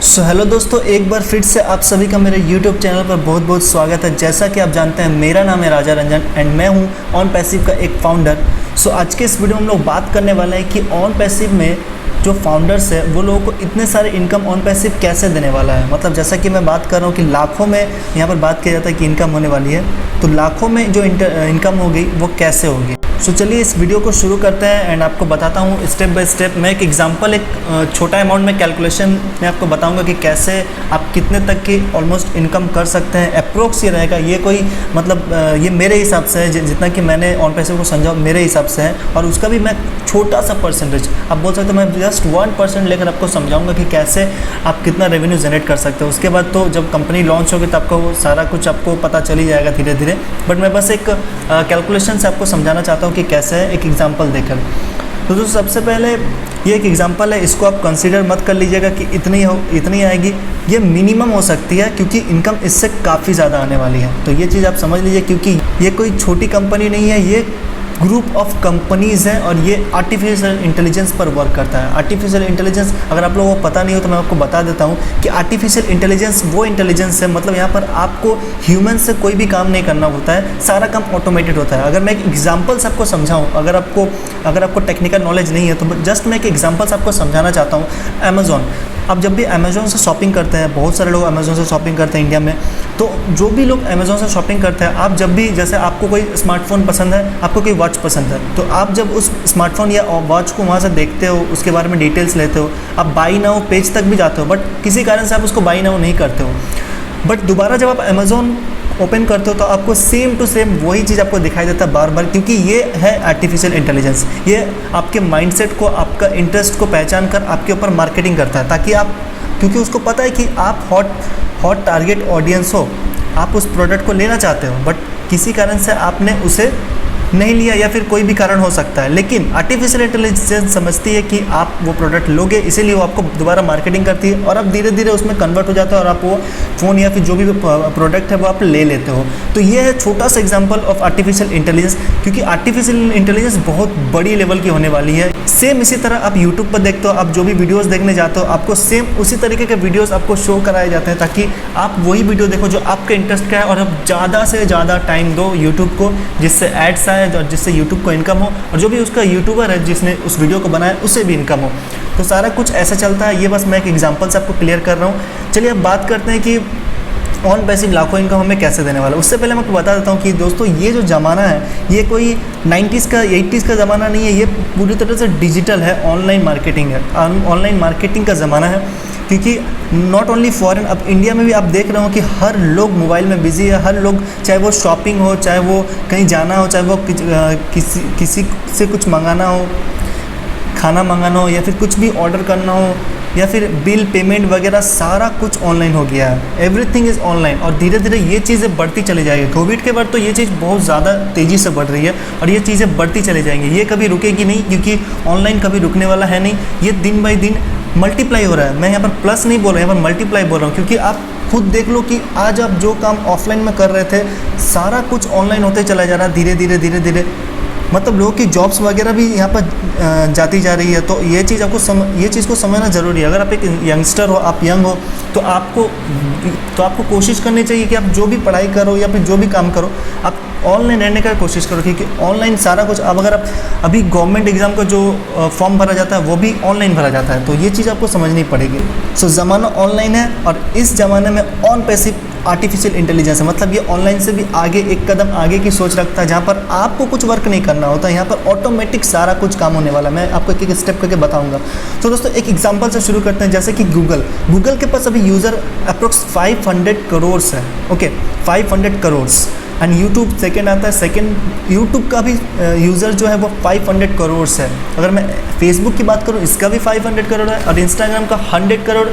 Hello दोस्तों, एक बार फिर से आप सभी का मेरे YouTube चैनल पर बहुत बहुत स्वागत है। जैसा कि आप जानते हैं, मेरा नाम है राजा रंजन एंड मैं हूं ऑन पैसिव का एक फाउंडर। आज के इस वीडियो में हम लोग बात करने वाले हैं कि ऑन पैसिव में जो फाउंडर्स है वो लोगों को इतने सारे इनकम ऑन पैसिव कैसे देने वाला है। मतलब जैसा कि मैं बात कर रहा हूँ कि लाखों में यहाँ पर बात किया जाता है कि इनकम होने वाली है, तो लाखों में जो इनकम होगी वो कैसे होगी। चलिए इस वीडियो को शुरू करते हैं एंड आपको बताता हूँ स्टेप बाय स्टेप। मैं एक एग्जांपल, एक छोटा अमाउंट में कैलकुलेशन में आपको बताऊंगा कि कैसे आप कितने तक की ऑलमोस्ट इनकम कर सकते हैं। अप्रोक्स ये रहेगा, ये कोई मतलब ये मेरे हिसाब से है, जितना कि मैंने ऑन पैसिव को समझा मेरे हिसाब से है, और उसका भी मैं छोटा सा परसेंटेज, आप बोल सकते हो मैं जस्ट 1% लेकर आपको समझाऊंगा कि कैसे आप कितना रेवेन्यू जनरेट कर सकते हो। उसके बाद तो जब कंपनी लॉन्च होगी तो आपको सारा कुछ आपको पता चल ही जाएगा धीरे धीरे, बट मैं बस एक कैलकुलेशन से आपको समझाना चाहता हूँ कि कैसे है, एक एग्जांपल देकर। तो दोस्तों सबसे पहले ये एक एग्जांपल है, इसको आप कंसीडर मत कर लीजिएगा कि इतनी आएगी। ये मिनिमम हो सकती है क्योंकि इनकम इससे काफ़ी ज़्यादा आने वाली है। तो ये चीज़ आप समझ लीजिए, क्योंकि ये कोई छोटी कंपनी नहीं है, ये ग्रुप ऑफ कंपनीज़ हैं और ये आर्टिफिशियल इंटेलिजेंस पर वर्क करता है। आर्टिफिशियल इंटेलिजेंस अगर आप लोगों को पता नहीं हो तो मैं आपको बता देता हूँ कि आर्टिफिशियल इंटेलिजेंस वो इंटेलिजेंस है, मतलब यहाँ पर आपको ह्यूमन से कोई भी काम नहीं करना होता है, सारा काम ऑटोमेटेड होता है। अगर मैं एक एग्जाम्पल्स आपको समझाऊँ, अगर आपको टेक्निकल नॉलेज नहीं है तो जस्ट मैं एक एग्जाम्पल्स आपको समझाना चाहता हूँ। अमेज़ॉन, आप जब भी अमेज़ॉन से शॉपिंग करते हैं, बहुत सारे लोग अमेज़ॉन से शॉपिंग करते हैं इंडिया में, तो जो भी लोग अमेज़ॉन से शॉपिंग करते हैं, आप जब भी जैसे आपको कोई स्मार्टफोन पसंद है, आपको कोई वॉच पसंद है, तो आप जब उस स्मार्टफोन या वॉच को वहाँ से देखते हो, उसके बारे में डिटेल्स लेते हो, आप बाई नाउ पेज तक भी जाते हो, बट किसी कारण से आप उसको बाई नाउ नहीं करते हो। बट दोबारा जब आप अमेज़ॉन ओपन करते हो तो आपको सेम टू सेम वही चीज़ आपको दिखाई देता है बार बार, क्योंकि ये है आर्टिफिशियल इंटेलिजेंस। ये आपके माइंडसेट को, आपका इंटरेस्ट को पहचान कर आपके ऊपर मार्केटिंग करता है, ताकि आप, क्योंकि उसको पता है कि आप हॉट टारगेट ऑडियंस हो, आप उस प्रोडक्ट को लेना चाहते हो, बट किसी कारण से आपने उसे नहीं लिया या फिर कोई भी कारण हो सकता है, लेकिन आर्टिफिशियल इंटेलिजेंस समझती है कि आप वो प्रोडक्ट लोगे, इसीलिए वो आपको दोबारा मार्केटिंग करती है और आप धीरे धीरे उसमें कन्वर्ट हो जाते हो और आप वो फ़ोन या फिर जो भी प्रोडक्ट है वो आप ले लेते हो। तो ये है छोटा सा एग्जांपल ऑफ आर्टिफिशियल इंटेलिजेंस, क्योंकि आर्टिफिशियल इंटेलिजेंस बहुत बड़ी लेवल की होने वाली है। सेम इसी तरह आप यूट्यूब पर देखते हो, आप जो भी वीडियोज़ देखने जाते हो, आपको सेम उसी तरीके के वीडियोज़ आपको शो कराए जाते हैं, ताकि आप वही वीडियो देखो जो आपके इंटरेस्ट का है और आप ज़्यादा से ज़्यादा टाइम दो यूट्यूब को, जिससे एड्स आए और जिससे यूट्यूब को इनकम हो, और जो भी उसका यूट्यूबर है जिसने उस वीडियो को बनाया उसे भी इनकम हो। तो सारा कुछ ऐसा चलता है। ये बस मैं एक एग्जांपल से आपको क्लियर कर रहा हूँ। चलिए अब बात करते हैं कि ऑन पैसिव लाखों इनकम हमें कैसे देने वाला है। उससे पहले मैं आपको बता देता हूँ कि दोस्तों ये जो ज़माना है ये कोई 90s का 80s का ज़माना नहीं है, ये पूरी तरह से डिजिटल है, ऑनलाइन मार्केटिंग है, ऑनलाइन मार्केटिंग का ज़माना है। क्योंकि नॉट ओनली फॉरेन, अब इंडिया में भी आप देख रहे हो कि हर लोग मोबाइल में बिजी है, हर लोग, चाहे वो शॉपिंग हो, चाहे वो कहीं जाना हो, चाहे वो किसी से कुछ मंगाना हो, खाना मंगाना हो, या फिर कुछ भी ऑर्डर करना हो, या फिर बिल पेमेंट वगैरह सारा कुछ ऑनलाइन हो गया है। एवरीथिंग इज़ ऑनलाइन और धीरे धीरे ये चीज़ें बढ़ती चली जाएगी। कोविड के बाद तो ये चीज़ बहुत ज़्यादा तेज़ी से बढ़ रही है और ये चीज़ें बढ़ती चली जाएंगी, ये कभी रुकेगी नहीं, क्योंकि ऑनलाइन कभी रुकने वाला है नहीं। ये दिन बाई दिन मल्टीप्लाई हो रहा है। मैं यहाँ पर प्लस नहीं बोल रहा, यहाँ पर मल्टीप्लाई बोल रहा हूँ, क्योंकि आप खुद देख लो कि आज आप जो काम ऑफलाइन में कर रहे थे सारा कुछ ऑनलाइन होते चला जा रहा है धीरे धीरे धीरे धीरे। मतलब लोगों की जॉब्स वगैरह भी यहाँ पर जाती जा रही है। तो ये चीज़ ये चीज़ को समझना ज़रूरी है। अगर आप एक यंगस्टर हो, आप यंग हो, तो आपको कोशिश करनी चाहिए कि आप जो भी पढ़ाई करो या फिर जो भी काम करो, आप ऑनलाइन रहने का कोशिश करो, क्योंकि ऑनलाइन सारा कुछ। अब अगर आप अभी गवर्नमेंट एग्ज़ाम का जो फॉर्म भरा जाता है वो भी ऑनलाइन भरा जाता है, तो ये चीज़ आपको समझनी पड़ेगी। ज़माना ऑनलाइन है और इस ज़माने में ऑन पैसिव आर्टिफिशियल इंटेलिजेंस है, मतलब ये ऑनलाइन से भी आगे, एक कदम आगे की सोच रखता है, जहाँ पर आपको कुछ वर्क नहीं करना होता, यहाँ पर ऑटोमेटिक सारा कुछ काम होने वाला है। मैं आपको एक एक स्टेप करके बताऊंगा। तो दोस्तों एक एग्जांपल से शुरू करते हैं, जैसे कि गूगल के पास अभी यूज़र अप्रोक्स 500 करोड़ है। Okay, 500 crore. And YouTube second आता है, सेकेंड यूट्यूब का भी यूज़र जो है वो 500 करोड़ है। अगर मैं फेसबुक की बात करूँ, इसका भी 500 करोड़ है, और इंस्टाग्राम का 100 करोड़,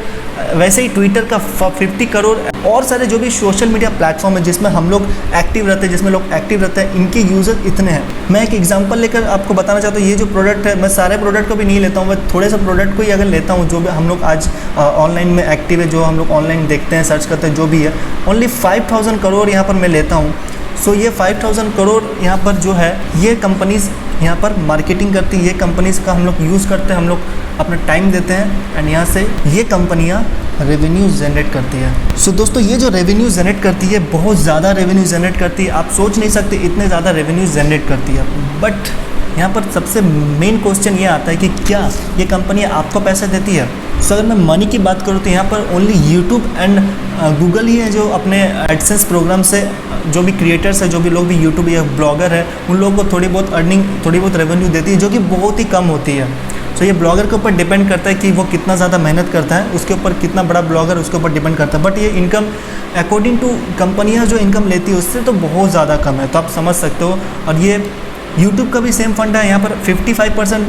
वैसे ही ट्विटर का 50 करोड़, और सारे जो भी सोशल मीडिया प्लेटफॉर्म है जिसमें हम लोग एक्टिव रहते हैं, जिसमें लोग एक्टिव रहते हैं, इनके यूज़र इतने हैं। मैं एक एग्जांपल लेकर आपको बताना चाहता हूँ। ये जो प्रोडक्ट है, मैं सारे प्रोडक्ट को भी नहीं लेता हूँ, मैं थोड़े से प्रोडक्ट को ही अगर लेता हूँ जो भी हम लोग आज ऑनलाइन में एक्टिव है, जो हम लोग ऑनलाइन देखते हैं, सर्च करते हैं, जो भी है, ओनली 5000 करोड़ यहाँ पर मैं लेता हूँ। ये 5000 करोड़ यहाँ पर जो है, ये कंपनीज़ यहाँ पर मार्केटिंग करती है, ये कंपनीज़ का हम लोग यूज़ करते हैं, हम लोग अपना टाइम देते हैं, एंड यहाँ से ये कंपनियाँ रेवेन्यू जनरेट करती है। सो दोस्तों ये जो रेवेन्यू जनरेट करती है बहुत ज़्यादा रेवेन्यू जनरेट करती है, आप सोच नहीं सकते इतने ज़्यादा रेवेन्यू जनरेट करती है। बट यहाँ पर सबसे मेन क्वेश्चन ये आता है कि क्या ये कंपनी आपको पैसे देती है। सो अगर मैं मनी की बात करूँ तो यहाँ पर ओनली यूट्यूब एंड गूगल ही है जो अपने एडसेंस प्रोग्राम से जो भी क्रिएटर्स है, जो भी लोग भी यूट्यूब या ब्लॉगर है, उन लोगों को थोड़ी बहुत अर्निंग, थोड़ी बहुत रेवेन्यू देती है, जो कि बहुत ही कम होती है। तो ये ब्लॉगर के ऊपर डिपेंड करता है कि वो कितना ज़्यादा मेहनत करता है, उसके ऊपर कितना बड़ा ब्लॉगर उसके ऊपर डिपेंड करता है। बट ये इनकम अकॉर्डिंग टू कंपनियाँ जो इनकम लेती है उससे तो बहुत ज़्यादा कम है, तो आप समझ सकते हो। और ये यूट्यूब का भी सेम फंड है, यहाँ पर 55%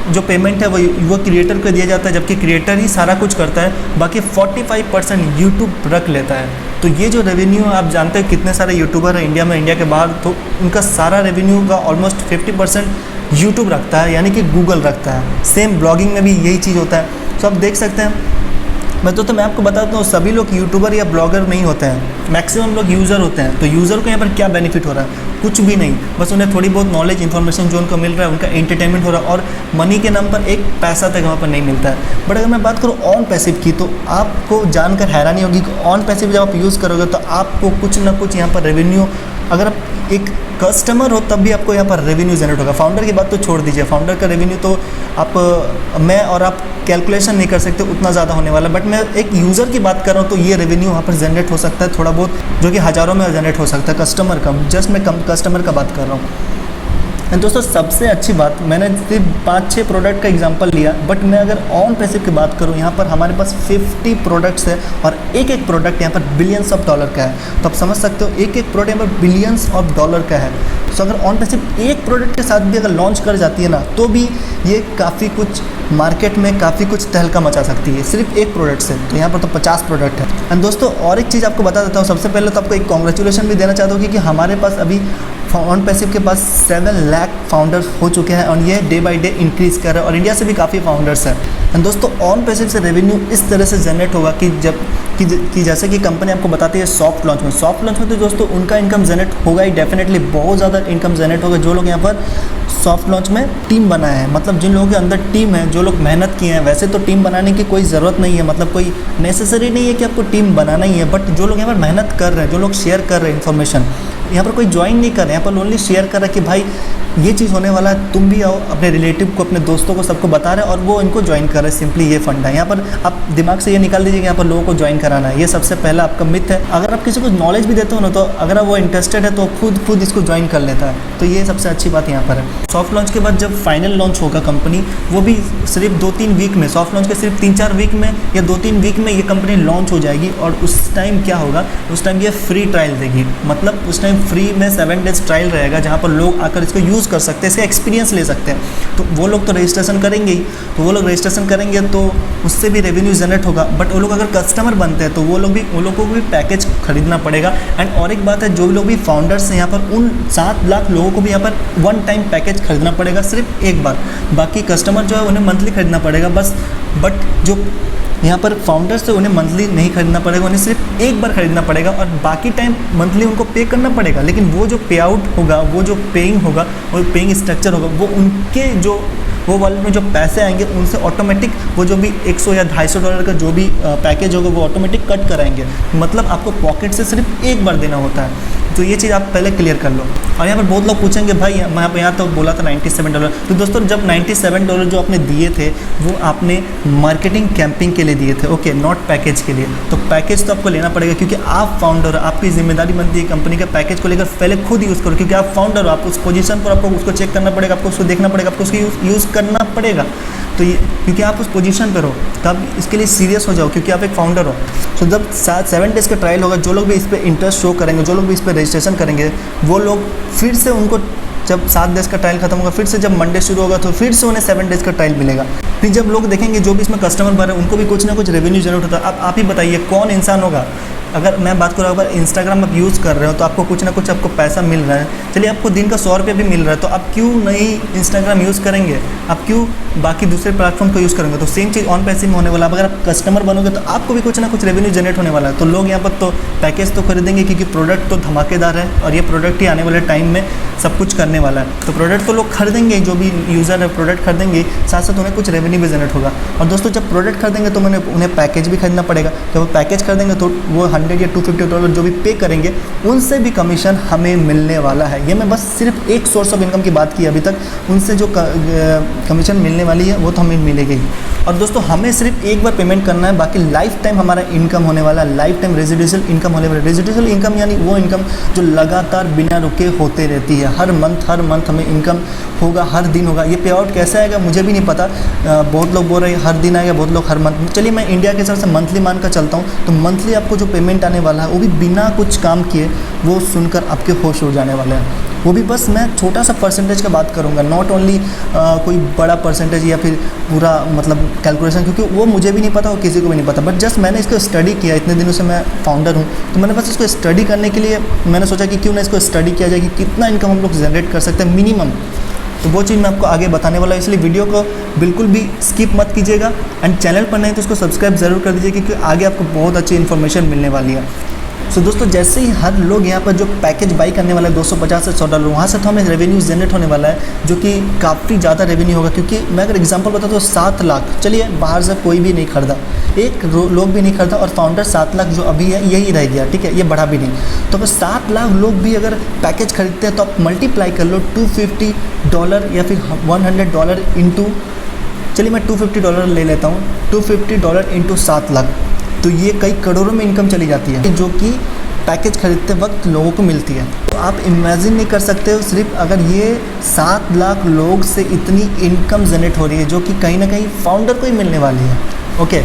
जो पेमेंट है वो क्रिएटर को दिया जाता है, जबकि क्रिएटर ही सारा कुछ करता है, बाकी 45% यूट्यूब रख लेता है। तो ये जो रेवेन्यू आप जानते हैं कितने सारे यूट्यूबर हैं इंडिया में, इंडिया के बाहर, तो उनका सारा रेवेन्यू का ऑलमोस्ट 50% यूट्यूब रखता है, यानी कि गूगल रखता है। सेम ब्लॉगिंग में भी यही चीज़ होता है। तो आप देख सकते हैं, मैं आपको बताता हूँ, सभी लोग यूट्यूबर या ब्लॉगर नहीं होते हैं, मैक्सिमम लोग यूज़र होते हैं। तो यूज़र को यहाँ पर क्या बेनिफिट हो रहा है? कुछ भी नहीं, बस उन्हें थोड़ी बहुत नॉलेज इन्फॉर्मेशन जो उनको मिल रहा है, उनका एंटरटेनमेंट हो रहा है, और मनी के नाम पर एक पैसा तक वहाँ पर नहीं मिलता है। बट अगर मैं बात करूँ ऑन पैसिव की, तो आपको जानकर हैरानी होगी कि ऑन पैसिव जब आप यूज़ करोगे तो आपको कुछ ना कुछ यहाँ पर रेवेन्यू, अगर आप एक कस्टमर हो तब भी आपको यहाँ पर रेवेन्यू जनरेट होगा। फाउंडर की बात तो छोड़ दीजिए, फाउंडर का रेवेन्यू तो मैं और आप कैलकुलेशन नहीं कर सकते, उतना ज़्यादा होने वाला। बट मैं एक यूज़र की बात कर रहा हूँ तो ये रेवेन्यू वहाँ पर जनरेट हो सकता है थोड़ा बहुत, जो कि हज़ारों में जनरेट हो सकता है कस्टमर का। जस्ट मैं कस्टमर का बात कर रहा हूँ। एंड दोस्तों सबसे अच्छी बात, मैंने सिर्फ 5-6 प्रोडक्ट का एग्जांपल लिया, बट मैं अगर ऑन पैसिव की बात करूं, यहाँ पर हमारे पास 50 प्रोडक्ट्स है और एक एक प्रोडक्ट यहाँ पर बिलियंस ऑफ डॉलर का है। तो आप समझ सकते हो एक एक प्रोडक्ट यहाँ पर बिलियंस ऑफ डॉलर का है। तो अगर ऑन पैसिव एक प्रोडक्ट के साथ भी अगर लॉन्च कर जाती है ना, तो भी ये काफ़ी कुछ मार्केट में काफ़ी कुछ तहलका मचा सकती है सिर्फ एक प्रोडक्ट से। तो यहाँ पर तो 50 प्रोडक्ट है। एंड दोस्तों और एक चीज़ आपको बता देता हूँ, सबसे पहले तो आपको एक कॉन्ग्रेचुलेशन भी देना चाहता हूँ क्योंकि हमारे पास अभी ऑन पैसिव के पास 7 लाख फाउंडर्स हो चुके हैं और ये डे बाय डे इंक्रीज़ कर रहा है, और इंडिया से भी काफ़ी फाउंडर्स हैं। एंड दोस्तों ऑन पैसिव से रेवेन्यू इस तरह से जनरेट होगा कि जैसे कि कंपनी आपको बताती है सॉफ्ट लॉन्च में तो दोस्तों उनका इनकम जनरेट होगा ही, डेफिनेटली बहुत ज़्यादा इनकम जनरेट होगा। जो लोग यहाँ पर सॉफ्ट लॉन्च में टीम बनाए हैं, मतलब जिन लोगों के अंदर टीम है, जो लोग मेहनत किए हैं। वैसे तो टीम बनाने की कोई ज़रूरत नहीं है, मतलब कोई नेसेसरी नहीं है कि आपको टीम बनाना ही है, बट जो लोग यहाँ पर मेहनत कर रहे हैं, जो लोग शेयर कर रहे हैं इन्फॉर्मेशन, यहाँ पर कोई ज्वाइन नहीं कर रहे हैं, यहाँ पर ओनली शेयर कर रहा है कि भाई ये चीज़ होने वाला है, तुम भी आओ, अपने रिलेटिव को, अपने दोस्तों को, सबको बता रहे हैं और वो इनको ज्वाइन कर रहे हैं। सिंपली ये फंड है। यहाँ पर आप दिमाग से ये निकाल दीजिए कि यहाँ पर लोगों को ज्वाइन कराना है, ये सबसे पहला आपका मिथ है। अगर आप किसी को नॉलेज भी देते हो ना, तो अगर वो इंटरेस्टेड है तो खुद इसको ज्वाइन कर लेता है। तो ये सबसे अच्छी बात यहाँ पर है। सॉफ्ट लॉन्च के बाद जब फाइनल लॉन्च होगा कंपनी, वो भी सिर्फ 2-3 वीक में, सॉफ्ट लॉन्च के सिर्फ 3-4 वीक में या 2-3 वीक में ये कंपनी लॉन्च हो जाएगी। और उस टाइम क्या होगा, उस टाइम ये फ्री ट्रायल देगी, मतलब उस टाइम फ्री में 7 डेज़ ट्रायल रहेगा जहाँ पर लोग आकर इसको यूज़ कर सकते हैं, इसका एक्सपीरियंस ले सकते हैं। तो वो लोग तो रजिस्ट्रेशन करेंगे ही, तो वो लोग रजिस्ट्रेशन करेंगे तो उससे भी रेवेन्यू जनरेट होगा। बट वो लोग अगर कस्टमर बनते हैं तो वो लोगों को भी पैकेज खरीदना पड़ेगा। एंड और एक बात है, जो लोग भी फाउंडर्स हैं यहाँ पर, उन 7 लाख लोगों को भी यहाँ पर 1 टाइम पैकेज खरीदना पड़ेगा, सिर्फ एक बार। बाकी कस्टमर जो है उन्हें मंथली खरीदना पड़ेगा बस। बट जो यहाँ पर फाउंडर्स है उन्हें मंथली नहीं खरीदना पड़ेगा, उन्हें सिर्फ एक बार खरीदना पड़ेगा और बाकी टाइम मंथली उनको पे करना पड़ेगा। लेकिन वो जो पे आउट होगा, वो जो पेइंग होगा, वो पेइंग स्ट्रक्चर होगा, वो उनके जो वो वॉलेट में जो पैसे आएंगे उनसे ऑटोमेटिक वो जो भी $100 या $250 का जो भी पैकेज होगा वो ऑटोमेटिक कट कराएंगे। मतलब आपको पॉकेट से सिर्फ एक बार देना होता है। तो ये चीज़ आप पहले क्लियर कर लो। और यहाँ पर बहुत लोग पूछेंगे भाई मैं यहाँ तो बोला था $97। तो दोस्तों जब $97 जो आपने दिए थे वो आपने मार्केटिंग कैंपिंग के लिए दिए थे, ओके, नॉट पैकेज के लिए। तो पैकेज तो आपको लेना पड़ेगा क्योंकि आप फाउंडर, आपकी जिम्मेदारी बनती है कंपनी के पैकेज को लेकर पहले खुद यूज़ करो, क्योंकि आप फाउंडर हो, आप उस पोजीशन पर आपको उसको चेक करना पड़ेगा, आपको उसको देखना पड़ेगा, आपको उसको यूज़ करना पड़ेगा। तो ये क्योंकि आप उस पोजीशन पर हो तो आप इसके लिए सीरियस हो जाओ क्योंकि आप एक फाउंडर हो। तो जब 7 डेज़ का ट्रायल होगा, जो लोग भी इस पर इंटरेस्ट शो करेंगे, जो लोग भी इस पर रजिस्ट्रेशन करेंगे, वो लोग फिर से उनको जब 7 डेज़ का ट्रायल खत्म होगा, फिर से जब मंडे शुरू होगा तो फिर से उन्हें 7 डेज़ का ट्रायल मिलेगा। फिर जब लोग देखेंगे जो भी इसमें कस्टमर भर रहे हैं उनको भी कुछ ना कुछ रेवेन्यू जनरेट होता है। अब आप ही बताइए कौन इंसान होगा अगर मैं बात करूँ, अगर इंस्टाग्राम आप यूज़ कर रहे हो तो आपको कुछ ना कुछ आपको पैसा मिल रहा है, चलिए आपको दिन का 100 रुपये भी मिल रहा है, तो आप क्यों नहीं इंस्टाग्राम यूज़ करेंगे, आप क्यों बाकी दूसरे प्लेटफॉर्म को यूज़ करेंगे। तो सेम चीज़ ऑन पैसिव में होने वाला है। अगर आप कस्टमर बनोगे तो आपको भी कुछ ना कुछ रेवेन्यू जनरेट होने वाला है। तो लोग यहाँ पर तो पैकेज तो खरीदेंगे क्योंकि प्रोडक्ट तो धमाकेदार है और ये प्रोडक्ट ही आने वाले टाइम में सब कुछ करने वाला है। तो प्रोडक्ट तो लोग खरीदेंगे, जो भी यूज़र है प्रोडक्ट खरीदेंगे, साथ साथ उन्हें कुछ रेवेन्यू भी जनरेट होगा। और दोस्तों जब प्रोडक्ट खरीदेंगे तो उन्हें पैकेज भी खरीदना पड़ेगा। जब वो पैकेज खरीदेंगे तो वो $100 या $250 जो भी पे करेंगे उनसे भी कमीशन हमें मिलने वाला है। ये मैं बस सिर्फ एक सोर्स ऑफ इनकम की बात की अभी तक, उनसे जो कमीशन मिलने वाली है वो तो हमें मिलेगी। और दोस्तों हमें सिर्फ एक बार पेमेंट करना है, बाकी लाइफ टाइम हमारा इनकम होने वाला है, लाइफ टाइम रेजिडेंशियल इनकम होने वाला है। रेजिडेंशियल इनकम यानी वो इनकम जो लगातार बिना रुके होते रहती है। हर मंथ हमें इनकम होगा, हर दिन होगा। ये पे आउट कैसे आएगा मुझे भी नहीं पता, बहुत लोग बोल रहे हैं हर दिन आएगा, बहुत लोग हर मंथ। चलिए मैं इंडिया के हिसाब से मंथली मान कर चलता हूँ, तो मंथली आपको जो पेमेंट आने वाला है वो भी बिना कुछ काम किए, वो सुनकर आपके होश उड़ जाने वाले हैं। वो भी बस मैं छोटा सा परसेंटेज का बात करूँगा, नॉट ओनली कोई बड़ा परसेंटेज या फिर पूरा मतलब कैलकुलेशन, क्योंकि वो मुझे भी नहीं पता और किसी को भी नहीं पता। बट जस्ट मैंने इसको स्टडी किया, इतने दिनों से मैं फाउंडर हूँ, तो मैंने बस इसको स्टडी करने के लिए मैंने सोचा कि क्यों ना इसको स्टडी किया जाए कि कितना इनकम हम लोग जनरेट कर सकते हैं मिनिमम। तो वो चीज़ मैं आपको आगे बताने वाला हूँ, इसलिए वीडियो को बिल्कुल भी स्किप मत कीजिएगा। एंड चैनल पर नहीं तो उसको सब्सक्राइब ज़रूर कर दीजिए, क्योंकि आगे आपको बहुत अच्छी इन्फॉर्मेशन मिलने वाली है। सो दोस्तों जैसे ही हर लोग यहाँ पर जो पैकेज बाई करने वाला है $250 से $100, वहाँ से तो हमें रेवेन्यू जनरेट होने वाला है, जो कि काफ़ी ज़्यादा रेवेन्यू होगा। क्योंकि मैं अगर एग्जांपल बताऊँ तो 7 लाख, चलिए बाहर से कोई भी नहीं खरीदा, एक लोग भी नहीं खरीदा, और फाउंडर 7 लाख जो अभी है यही रह गया, ठीक है, ये बढ़ा भी नहीं। तो अगर 7 लाख लोग भी अगर पैकेज खरीदते हैं तो आप मल्टीप्लाई कर लो $250 या फिर $100 इंटू, चलिए मैं $250 ले लेता हूँ, $250 इंटू 7 लाख, तो ये कई करोड़ों में इनकम चली जाती है, जो कि पैकेज खरीदते वक्त लोगों को मिलती है। तो आप इमेजिन नहीं कर सकते हो, सिर्फ अगर ये 7 लाख लोग से इतनी इनकम जनरेट हो रही है, जो कि कहीं ना कहीं फाउंडर को ही मिलने वाली है। ओके,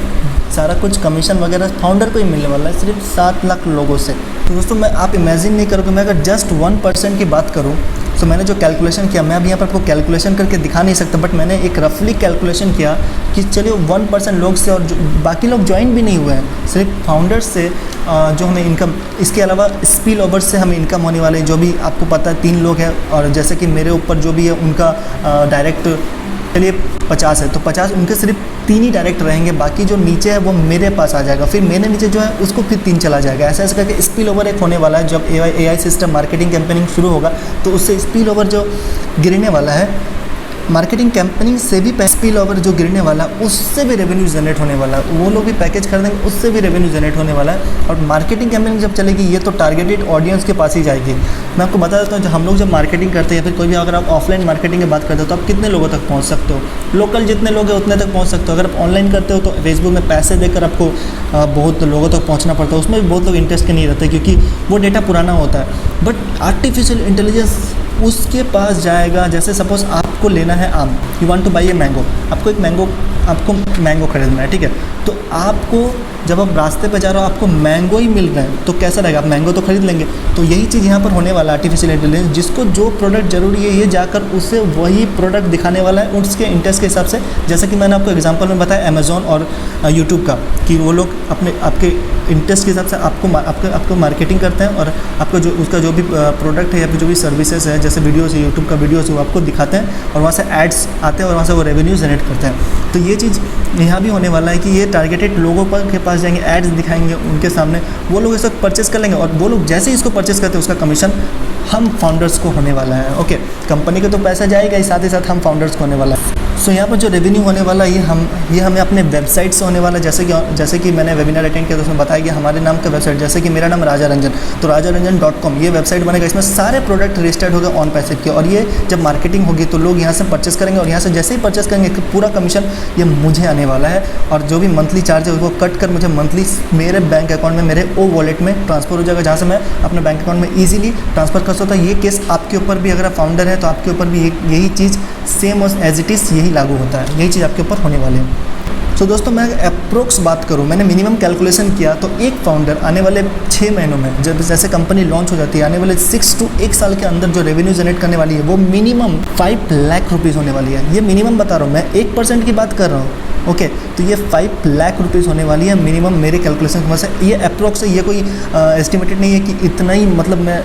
सारा कुछ कमीशन वगैरह फाउंडर को ही मिलने वाला है, सिर्फ 7 लाख लोगों से। तो दोस्तों आप इमेजिन नहीं करोगे, मैं अगर जस्ट 1% की बात करूँ तो मैंने जो कैलकुलेशन किया, मैं अभी यहाँ पर आपको कैलकुलेशन करके दिखा नहीं सकता, बट मैंने एक रफली कैलकुलेशन किया कि चलिए 1% लोग से, और बाकी लोग ज्वाइन भी नहीं हुए हैं, सिर्फ फाउंडर्स से जो हमें इनकम, इसके अलावा स्पिल ओवर से हमें इनकम होने वाले, जो भी आपको पता है 3 लोग हैं, और जैसे कि मेरे ऊपर जो भी है उनका डायरेक्ट चलिए 50 है, तो 50 उनके सिर्फ 3 ही डायरेक्ट रहेंगे, बाकी जो नीचे है वो मेरे पास आ जाएगा, फिर मेरे नीचे जो है उसको फिर 3 चला जाएगा। ऐसा ऐसा करके स्पिल ओवर एक होने वाला है। जब AI सिस्टम मार्केटिंग कैंपेनिंग शुरू होगा तो उससे स्पिल ओवर जो गिरने वाला है, मार्केटिंग कैंपेनिंग से भी स्पिल ओवर जो गिरने वाला है उससे भी रेवेन्यू जनरेट होने वाला है। वो लोग भी पैकेज खरीदेंगे, उससे भी रेवेन्यू जनरेट होने वाला है। और मार्केटिंग कैंपेनिंग जब चलेगी, ये तो टारगेटेड ऑडियंस के पास ही जाएगी। मैं आपको बता देता हूँ, हम लोग जब मार्केटिंग करते हैं या फिर कोई भी, अगर आप ऑफलाइन मार्केटिंग की बात करते हो तो आप कितने लोगों तक पहुँच सकते हो, लोकल जितने लोग हैं उतने तक पहुँच सकते हो। अगर आप ऑनलाइन करते हो तो फेसबुक में पैसे देकर आपको बहुत लोगों तक पहुँचना पड़ता है, उसमें भी बहुत लोग इंटरेस्ट के नहीं रहते, क्योंकि वो डेटा पुराना होता है। बट आर्टिफिशियल इंटेलिजेंस उसके पास जाएगा। जैसे सपोज आपको लेना है आम, you want two by a mango, आपको मैंगो खरीदना है, ठीक है, तो आपको जब आप रास्ते पे जा रहे हो आपको मैंगो ही मिल रहे हैं, तो कैसा रहेगा, आप मैंगो तो खरीद लेंगे। तो यही चीज़ यहाँ पर होने वाला है, आर्टिफिशियल इंटेलिजेंस, जिसको जो प्रोडक्ट जरूरी है ये जाकर उसे वही प्रोडक्ट दिखाने वाला है उसके इंटरेस्ट के हिसाब से। जैसे कि मैंने आपको एग्जांपल में बताया अमेज़ॉन और यूट्यूब का, कि वो लोग आपके इंटरेस्ट के हिसाब से आपको मार्केटिंग करते हैं, और आपको जो उसका जो भी प्रोडक्ट है या फिर जो भी सर्विसेज है, जैसे वीडियोज़ है, यूट्यूब का वीडियोज़, वो आपको दिखाते हैं और वहाँ से एड्स आते हैं और वहाँ से वो रेवेन्यू जनरेट करते हैं। तो ये चीज़ यहाँ भी होने वाला है कि ये टारगेटेड लोगों पर के पास जाएंगे, एड्स दिखाएंगे उनके सामने, वो लोग इसको परचेस कर लेंगे, और वो लोग जैसे ही इसको परचेस करते हैं उसका कमीशन हम फाउंडर्स को होने वाला है। ओके, कंपनी को तो पैसा जाएगा ही, साथ ही साथ हम फाउंडर्स को होने वाला है। सो यहाँ पर जो रेवेन्यू होने वाला है ये हमें अपने वेबसाइट से होने वाला है। जैसे कि मैंने वेबिनार अटेंड किया तो उसमें बताया कि हमारे नाम का वेबसाइट, जैसे कि मेरा नाम राजा रंजन, तो rajaranjan.com ये वेबसाइट बनेगा। इसमें सारे प्रोडक्ट रजिस्टर्ड होगा ऑन पैसिव के, और ये जब मार्केटिंग होगी तो लोग यहाँ से परचेस करेंगे, और यहाँ से जैसे ही परचेस करेंगे पूरा कमीशन ये मुझे आने वाला है, और जो भी मंथली चार्ज है उसको कट कर मुझे मंथली मेरे बैंक अकाउंट में, मेरे ओ वॉलेट में ट्रांसफर हो जाएगा, जहाँ से मैं अपने बैंक अकाउंट में ईजिली ट्रांसफर कर सकता हूँ। ये केस आपके ऊपर भी, अगर आप फाउंडर है तो आपके ऊपर भी यही चीज़ सेम एज इट इज़ यही लागू होता है, यही चीज़ आपके ऊपर होने वाली है। तो दोस्तों मैं अप्रोक्स बात करूं, मैंने मिनिमम कैलकुलेशन किया तो एक फाउंडर आने वाले 6 महीनों में, जब जैसे कंपनी लॉन्च हो जाती है, आने वाले 6 to 1 साल के अंदर जो रेवेन्यू जनरेट करने वाली है वो मिनिमम 5 लाख रुपीज़ होने वाली है। ये मिनिमम बता रहा हूँ, मैं 1% की बात कर रहा हूँ। ओके। तो ये 5 लाख रुपीज़ होने वाली है मिनिमम मेरे कैलकुलेशन की वजह से। ये अप्रोक्स है, ये कोई एस्टिमेटेड नहीं है कि इतना ही, मतलब मैं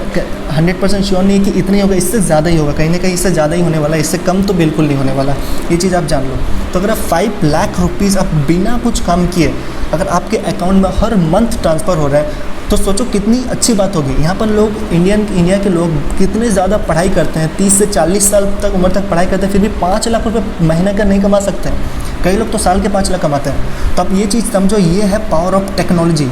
100% श्योर नहीं है कि इतना ही होगा, इससे ज़्यादा ही होगा, कहीं ना कहीं इससे ज़्यादा ही होने वाला है, इससे कम तो बिल्कुल नहीं होने वाला, ये चीज़ आप जान लो। तो अगर आप 5 लाख रुपीज़ आप बिना कुछ काम किए अगर आपके अकाउंट में हर मंथ ट्रांसफ़र हो रहा है तो सोचो कितनी अच्छी बात होगी। यहाँ पर लोग इंडिया के लोग कितने ज़्यादा पढ़ाई करते हैं, 30 से 40 साल तक उम्र तक पढ़ाई करते हैं, फिर भी 5 लाख रुपए महीने का नहीं कमा सकते हैं। कई लोग तो साल के 5 लाख कमाते हैं। तो आप ये चीज़ समझो, ये है पावर ऑफ टेक्नोलॉजी।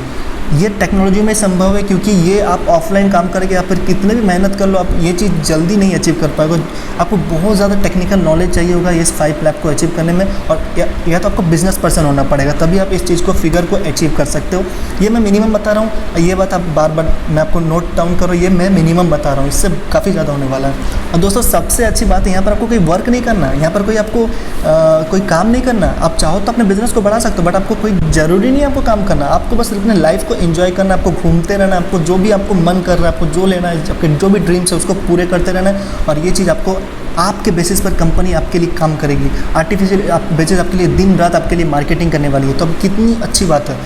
ये टेक्नोलॉजी में संभव है क्योंकि ये आप ऑफलाइन काम करके या फिर कितने भी मेहनत कर लो, आप ये चीज़ जल्दी नहीं अचीव कर पाएगा। आपको बहुत ज़्यादा टेक्निकल नॉलेज चाहिए होगा इस 5 लाख को अचीव करने में, और या तो आपको बिजनेस पर्सन होना पड़ेगा, तभी आप इस चीज़ को फिगर को अचीव कर सकते हो। ये मैं मिनिमम बता रहा हूँ, ये बात आप बार बार मैं आपको नोट डाउन करो, ये मैं मिनिमम बता रहा हूँ, इससे काफ़ी ज़्यादा होने वाला है। और दोस्तों सबसे अच्छी बात है, यहाँ पर आपको कोई वर्क नहीं करना है, यहाँ पर कोई आपको कोई काम नहीं करना। आप चाहो तो अपने बिजनेस को बढ़ा सकते हो, बट आपको कोई ज़रूरी नहीं है आपको काम करना, आपको बस अपने लाइफ को एंजॉय करना, आपको घूमते रहना, आपको जो भी आपको मन कर रहा है, आपको जो लेना है, आपके जो भी ड्रीम्स है उसको पूरे करते रहना है। और ये चीज़ आपको आपके बेसिस पर कंपनी आपके लिए काम करेगी, आर्टिफिशियल बेसिस आपके लिए दिन रात आपके लिए मार्केटिंग करने वाली है। तो अब कितनी अच्छी बात है।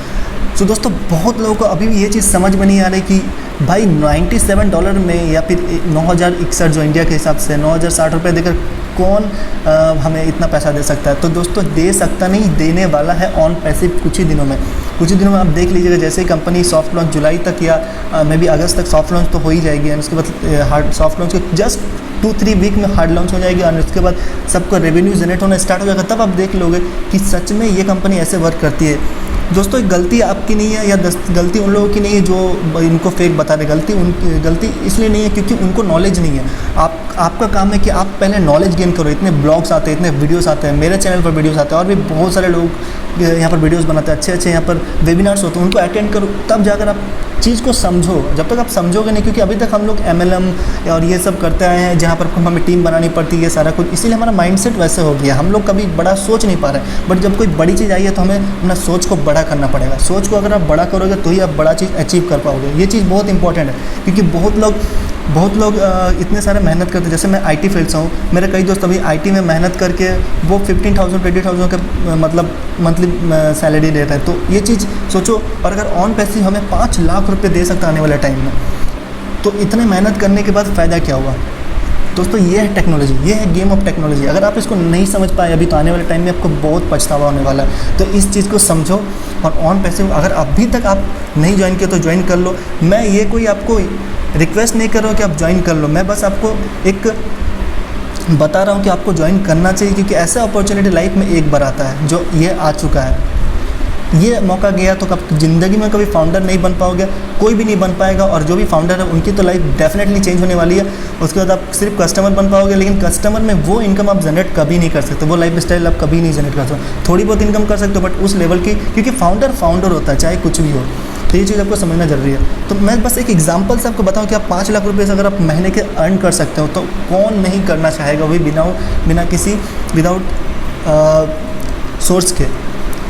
तो दोस्तों बहुत लोगों को अभी भी ये चीज़ समझ में नहीं आ रही कि भाई $97 में या फिर 9,061 जो इंडिया के हिसाब से 9,060 रुपये देकर कौन हमें इतना पैसा दे सकता है। तो दोस्तों दे सकता नहीं, देने वाला है ऑन पैसिव कुछ ही दिनों में। कुछ ही दिनों में आप देख लीजिएगा, जैसे ही कंपनी सॉफ्ट लॉन्च जुलाई तक या मे बी अगस्त तक सॉफ्ट लॉन्च तो हो ही जाएगी, और उसके बाद हार्ड सॉफ्ट लॉन्च के जस्ट 2-3 वीक में हार्ड लॉन्च हो जाएगी, और उसके बाद सबको रेवेन्यू जनरेट होना स्टार्ट हो जाएगा। तब आप देख लोगे कि सच में ये कंपनी ऐसे वर्क करती है। दोस्तों गलती आपकी नहीं है, या गलती उन लोगों की नहीं है जो इनको फेक बता रहे। गलती इसलिए नहीं है क्योंकि उनको नॉलेज नहीं है। आपका काम है कि आप पहले नॉलेज गेन करो। इतने ब्लॉग्स आते हैं, इतने वीडियोस आते हैं, मेरे चैनल पर वीडियोस आते हैं, और भी बहुत सारे लोग यहाँ पर वीडियोस बनाते हैं, अच्छे यहाँ पर वेबिनार्स होते हैं, उनको अटेंड करो, तब जाकर आप चीज़ को समझो। जब तक आप समझोगे नहीं, क्योंकि अभी तक हम लोग MLM और ये सब करते आए हैं, जहाँ पर हमें टीम बनानी पड़ती है सारा कुछ, इसीलिए हमारा माइंडसेट वैसे हो गया, हम लोग कभी बड़ा सोच नहीं पा रहे। बट जब कोई बड़ी चीज़ आई है तो हमें अपना सोच को बड़ा करना पड़ेगा। सोच को अगर आप बड़ा करोगे तो ही आप बड़ा चीज़ अचीव कर पाओगे। ये चीज़ बहुत इंपॉर्टेंट है, क्योंकि बहुत लोग इतने सारे मेहनत करते हैं। जैसे मैं IT फील्ड से हूँ, मेरे कई दोस्त अभी IT में मेहनत करके वो 15,000 20,000 का मतलब मंथली सैलरी ले रहे हैं। तो ये चीज़ सोचो, और अगर ऑन पैसिव हमें 5 लाख रुपए दे सकता आने वाले टाइम में, तो इतने मेहनत करने के बाद फ़ायदा क्या हुआ। दोस्तों ये है टेक्नोलॉजी, ये है गेम ऑफ टेक्नोलॉजी। अगर आप इसको नहीं समझ पाए अभी, तो आने वाले टाइम में आपको बहुत पछतावा होने वाला है। तो इस चीज़ को समझो, और ऑन पैसिव अगर अभी तक आप नहीं ज्वाइन किया तो ज्वाइन कर लो। मैं ये कोई आपको रिक्वेस्ट नहीं कर रहा हूँ कि आप ज्वाइन कर लो, मैं बस आपको एक बता रहा हूँ कि आपको ज्वाइन करना चाहिए, क्योंकि ऐसा अपॉर्चुनिटी लाइफ में एक बार आता है जो ये आ चुका है। ये मौका गया तो कब ज़िंदगी में कभी फाउंडर नहीं बन पाओगे, कोई भी नहीं बन पाएगा। और जो भी फाउंडर है उनकी तो लाइफ डेफिनेटली चेंज होने वाली है। उसके बाद आप सिर्फ कस्टमर बन पाओगे, लेकिन कस्टमर में वो इनकम आप जनरेट कभी नहीं कर सकते, वो लाइफ स्टाइल आप कभी नहीं जनरेट कर सकते। थोड़ी बहुत इनकम कर सकते हो, बट उस लेवल की, क्योंकि फाउंडर होता है, चाहे कुछ भी हो। तो ये चीज़ आपको समझना जरूरी है। तो मैं बस एक एग्जांपल से आपको बताऊं कि आप 5 लाख रुपए से अगर आप महीने के अर्न कर सकते हो, तो कौन नहीं करना चाहेगा, वही बिना किसी विदाउट सोर्स के।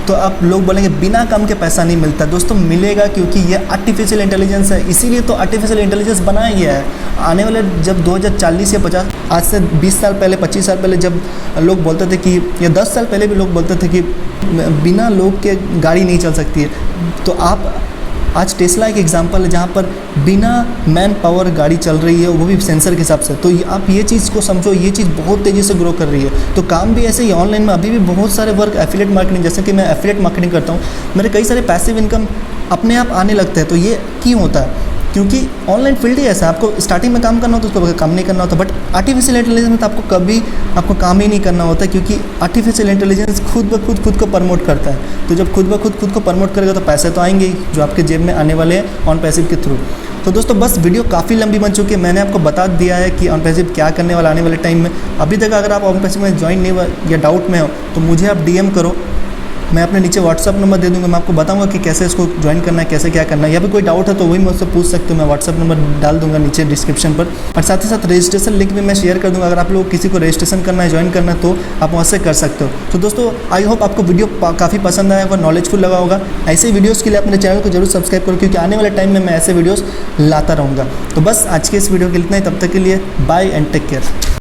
तो आप लोग बोलेंगे बिना काम के पैसा नहीं मिलता। दोस्तों मिलेगा, क्योंकि ये आर्टिफिशियल इंटेलिजेंस है, इसीलिए तो आर्टिफिशियल इंटेलिजेंस बनाया गया है। आने वाले जब 2040 या 50, आज से 20 साल पहले, 25 साल पहले जब लोग बोलते थे कि, या 10 साल पहले भी लोग बोलते थे कि बिना लोग के गाड़ी नहीं चल सकती है, तो आप आज टेस्ला एक एग्जांपल है जहाँ पर बिना मैन पावर गाड़ी चल रही है, वो भी सेंसर के हिसाब से। तो आप ये चीज़ को समझो, ये चीज़ बहुत तेज़ी से ग्रो कर रही है। तो काम भी ऐसे ही ऑनलाइन में अभी भी बहुत सारे वर्क, एफिलिएट मार्केटिंग, जैसे कि मैं एफिलिएट मार्केटिंग करता हूँ, मेरे कई सारे पैसिव इनकम अपने आप आने लगते हैं। तो ये क्यों होता है? क्योंकि ऑनलाइन फील्ड ही ऐसा है, आपको स्टार्टिंग में काम करना होता है, उसको काम नहीं करना होता। बट आर्टिफिशियल इंटेलिजेंस में तो आपको काम ही नहीं करना होता, क्योंकि आर्टिफिशियल इंटेलिजेंस खुद को प्रमोट करता है। तो जब खुद को प्रमोट करेगा तो पैसे तो आएंगे ही, जो आपके जेब में आने वाले हैं ऑन पैसिव के थ्रू। तो दोस्तों बस वीडियो काफ़ी लंबी बन चुकी है, मैंने आपको बता दिया है कि ऑन पैसिव क्या करने वाला आने वाले टाइम में। अभी तक अगर आप ऑन पैसिव में ज्वाइन नहीं हुआ या डाउट में हो, तो मुझे आप DM करो, मैं अपने नीचे व्हाट्सअप नंबर दे दूंगा, मैं आपको बताऊंगा कि कैसे इसको ज्वाइन करना है, कैसे क्या करना है। या फिर कोई डाउट है तो वही मुझसे पूछ सकते हो, मैं व्हाट्सअप नंबर डाल दूंगा नीचे डिस्क्रिप्शन पर। और साथ ही साथ रजिस्ट्रेशन लिंक भी मैं शेयर कर दूंगा, अगर आप लोग किसी को रजिस्ट्रेशन करना है, ज्वाइन करना है, तो आप वहाँ से कर सकते हो। तो दोस्तों आई होप आपको वीडियो काफ़ी पसंद आया होगा, नॉलेजफुल लगा होगा। ऐसे वीडियोज़ के लिए अपने चैनल को जरूर सब्सक्राइब करो, क्योंकि आने वाले टाइम में मैं ऐसे वीडियोज़ लाता रहूँगा। तो बस आज के इस वीडियो के लिए इतना ही, तब तक के लिए बाय एंड टेक केयर।